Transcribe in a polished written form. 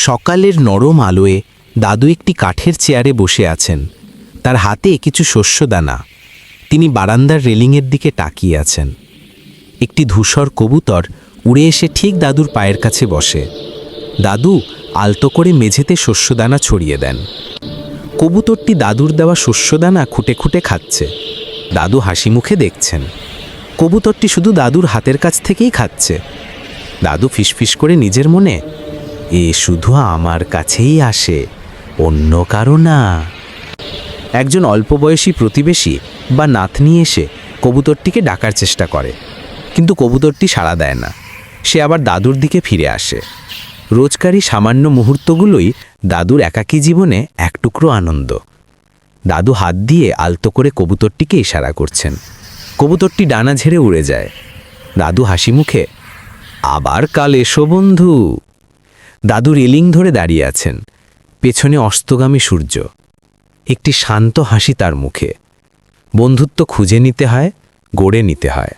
সকালের নরম আলোয় দাদু একটি কাঠের চেয়ারে বসে আছেন, তার হাতে কিছু শস্যদানা। তিনি বারান্দার রেলিংয়ের দিকে তাকিয়ে আছেন। একটি ধূসর কবুতর উড়ে এসে ঠিক দাদুর পায়ের কাছে বসে। দাদু আলতো করে মেঝেতে শস্যদানা ছড়িয়ে দেন। কবুতরটি দাদুর দেওয়া শস্যদানা খুঁটে খুঁটে খাচ্ছে। দাদু হাসি মুখে দেখছেন। কবুতরটি শুধু দাদুর হাতের কাছ থেকেই খাচ্ছে। দাদু ফিসফিস করে নিজের মনে, এ শুধু আমার কাছেই আসে, অন্য কারো না। একজন অল্পবয়সী প্রতিবেশী বা নাতনি এসে কবুতরটিকে ডাকার চেষ্টা করে, কিন্তু কবুতরটি সাড়া দেয় না। সে আবার দাদুর দিকে ফিরে আসে। রোজকারই সামান্য মুহূর্তগুলোই দাদুর একাকী জীবনে এক টুকরো আনন্দ। দাদু হাত দিয়ে আলতো করে কবুতরটিকে ইশারা করছেন। কবুতরটি ডানা ঝেড়ে উড়ে যায়। দাদু হাসি মুখে, আবার কাল এসো বন্ধু। দাদু রেলিং ধরে দাঁড়িয়ে আছেন। পেছনে অস্তগামী সূর্য। একটি শান্ত হাসি তার মুখে। বন্ধুত্ব খুঁজে নিতে হয়, গড়ে নিতে হয়।